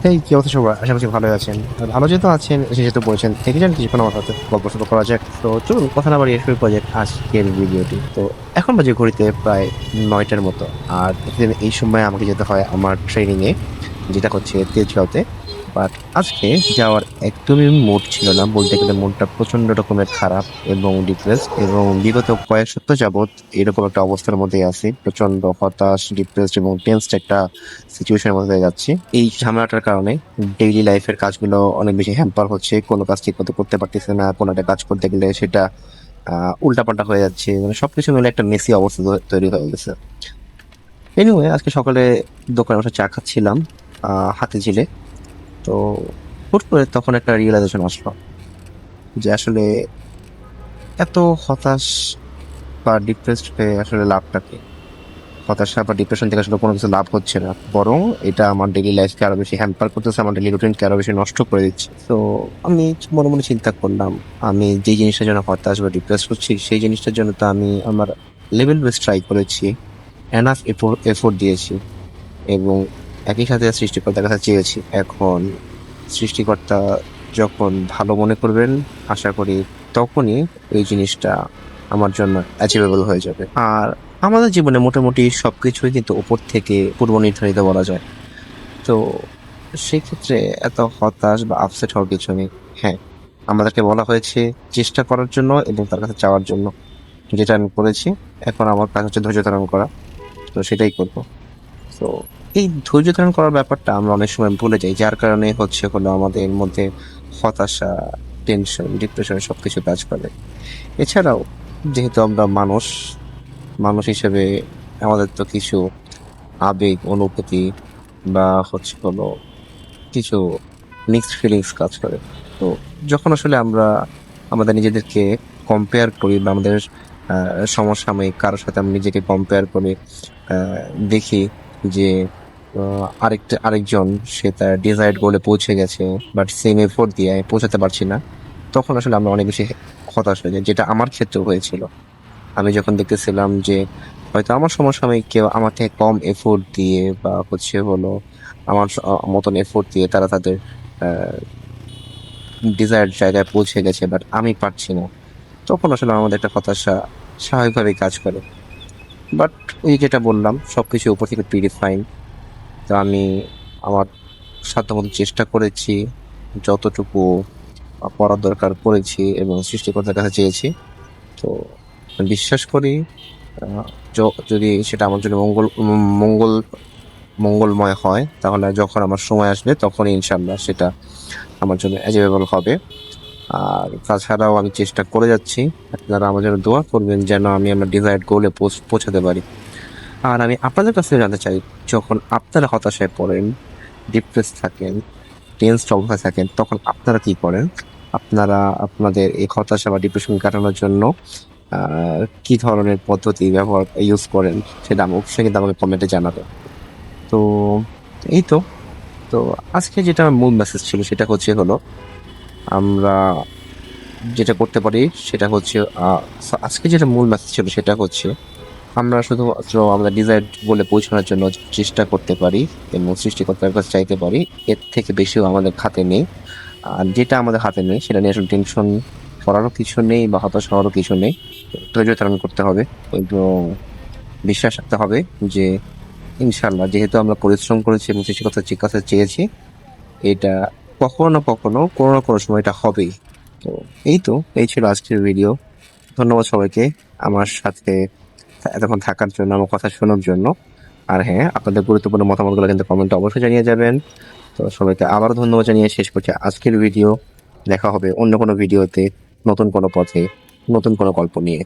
কি অবস্থা সবার? আশা করছি ভালোই আছেন। আর ভালো যেহেতু আছেন, এসে যেহেতু বলছেন, থেকে যান কিছুক্ষণ আমার সাথে গল্প সল্প করা যাক। তো চলুন কথা না বাড়িয়ে শুরু করা যাক আজকের ভিডিওটি। তো এখন বাজে ঘড়িতে প্রায় 9টার মতো। আর প্রতিদিন এই সময় আমাকে যেতে হয় আমার ট্রেনিং এ, যেটা হচ্ছে তেজগাঁওতে। বাট আজকে যাওয়ার একদমই মুড ছিল না, বলতে গেলে মনটা প্রচন্ড রকমের খারাপ এবং ডিপ্রেস, এবং বিগত কয়েক সপ্তাহ যাবত এরকম একটা অবস্থার মধ্যে আছি। প্রচন্ড হতাশ, ডিপ্রেসড এবং টেন্সড একটা সিচুয়েশনের মধ্যে দিয়ে যাচ্ছি। এই ঝামেলাটার কারণে ডেইলি লাইফের কাজগুলো অনেক বেশি হ্যাম্পার হচ্ছে। কোনো কাজ ঠিক মতো করতে পারতেছে না, কোনো একটা কাজ করতে গেলে সেটা উল্টাপাল্টা হয়ে যাচ্ছে, মানে সবকিছু মিলে একটা মেসি অবস্থা তৈরি হয়ে গেছে। এনিওয়ে, আজকে সকালে দোকানে বসে চা খাচ্ছিলাম হাতে ঝিলে। তো হুট করে তখন একটা রিয়েলাইজেশন আসলো যে আসলে এত হতাশ বা ডিপ্রেসড হয়ে আসলে লাভটা কি? হতাশা বা ডিপ্রেশন থেকে আসলে কোনো কিছু লাভ হচ্ছে না, বরং এটা আমার ডেইলি লাইফকে আরো বেশি হ্যাম্পার করতেছে, আমার ডেইলি রুটিনকে আরো বেশি নষ্ট করে দিচ্ছে। তো আমি মনে মনে চিন্তা করলাম, আমি যে জিনিসটার জন্য হতাশ বা ডিপ্রেস হচ্ছি সেই জিনিসটার জন্য তো আমি আমার লেভেল বেস্ট ট্রাই করেছি, এনাফ এফোর্ট দিয়েছি, এবং একই সাথে সৃষ্টিকর্তার কাছে চেয়েছি। এখন সৃষ্টিকর্তা যখন ভালো মনে করবেন, আশা করি তখনই এই জিনিসটা আমার জন্য অ্যাচিভেবল হয়ে যাবে। আর আমাদের জীবনে মোটামুটি সবকিছুই কিন্তু উপর থেকে পূর্ব নির্ধারিত বলা যায়। তো সেক্ষেত্রে এত হতাশ বা আপসেট হওয়ার কিছু নেই। হ্যাঁ, আমাদেরকে বলা হয়েছে চেষ্টা করার জন্য এবং তার কাছে চাওয়ার জন্য, যেটা আমি করেছি। এখন আমার কাজ হচ্ছে ধৈর্য ধারণ করা। তো সেটাই করবো। তো এই ধৈর্য ধারণ করার ব্যাপারটা আমরা অনেক সময় ভুলে যাই, যার কারণে হলো আমাদের মধ্যে হতাশা, টেনশন, ডিপ্রেশন সবকিছু কাজ করে। এছাড়াও যেহেতু আমরা মানুষ, মানুষ হিসেবে আমাদের তো কিছু আবেগ, অনুভূতি বা হলো কিছু মিক্সড ফিলিংস কাজ করে। তো যখন আসলে আমরা আমাদের নিজেদেরকে কম্পেয়ার করি বা আমাদের সমসাময়িক কারোর সাথে আমরা নিজেকে কম্পেয়ার করে আহ, দেখি যে আরেকজন সে তার ডিজায়ার্ড গোলে পৌঁছে গেছে, বাট সেম এফোর্ট দিয়ে আমি পৌঁছাতে পারছি না, তখন আসলে আমরা অনেক বেশি হতাশ হয়ে যাই, যেটা আমার ক্ষেত্রেও হয়েছিল। আমি যখন দেখতেছিলাম যে হয়তো আমার সমসাময়িক কেউ আমার থেকে কম এফোর্ট দিয়ে বা আমার মতন এফোর্ট দিয়ে তারা তাদের ডিজায়ার্ড জায়গায় পৌঁছে গেছে, বাট আমি পারছি না, তখন আসলে আমাদের একটা হতাশা স্বাভাবিকভাবেই কাজ করে। বাট ওই যেটা বললাম, সবকিছু উপর থেকে প্রিডিফাইন। তো আমি আমার সাধ্যমতো চেষ্টা করেছি, যতটুকু করার দরকার করেছি এবং সৃষ্টিকর্তার কাছে চেয়েছি। তো বিশ্বাস করি যদি সেটা আমার জন্য মঙ্গল মঙ্গলময় হয়, তাহলে যখন আমার সময় আসবে তখন ইনশাল্লাহ সেটা আমার জন্য অ্যাচিভেবল হবে। আর তাছাড়াও আমি চেষ্টা করে যাচ্ছি, আপনারা আমার জন্য দোয়া করবেন যেন আমি আমার ডিজায়ার্ড গোলে পৌঁছাতে পারি। আর আমি আপনাদের কাছে জানতে চাই, যখন আপনারা হতাশায় পড়েন, ডিপ্রেস থাকেন, টেন্সড অবস্থায় থাকেন, তখন আপনারা কি করেন? আপনারা আপনাদের এই হতাশা বা ডিপ্রেশন কাটানোর জন্য কি ধরনের পদ্ধতি ইউজ করেন, সেটা অবশ্যই কিন্তু আমাকে কমেন্টে জানাবেন। তো এই তো। তো আজকে যেটা আমার মূল মেসেজ ছিল সেটা হলো আমরা যেটা করতে পারি সেটা হচ্ছে আজকে যেটা মূল মেসেজ ছিল সেটা হচ্ছে আমরা শুধুমাত্র আমরা ডিজায়ার বলে পৌঁছানোর জন্য চেষ্টা করতে পারি এবং সৃষ্টিকর্তার কাছে চাইতে পারি। এর থেকে বেশিও আমাদের হাতে নেই। আর যেটা আমাদের হাতে নেই সেটা নিয়ে আসলে টেনশন করারও কিছু নেই বা হতাশ হওয়ারও কিছু নেই। ধৈর্য ধারণ করতে হবে এবং বিশ্বাস রাখতে হবে যে ইনশাল্লাহ, যেহেতু আমরা পরিশ্রম করেছি এবং সৃষ্টিকর্তার কাছে চেয়েছি, এটা কখনো না কখনো কোনো না কোনো সময় এটা হবেই। তো এই ছিল আজকের ভিডিও। ধন্যবাদ সবাইকে আমার সাথে এতক্ষণ থাকার জন্য, আমার কথা শোনার জন্য। আর হ্যাঁ, আপনাদের গুরুত্বপূর্ণ মতামতগুলো কিন্তু কমেন্টে অবশ্যই জানিয়ে যাবেন। তো সবাইকে আবারও ধন্যবাদ জানিয়ে শেষ করছি আজকের ভিডিও। দেখা হবে অন্য কোনো ভিডিওতে, নতুন কোনো পথে, নতুন কোনো গল্প নিয়ে।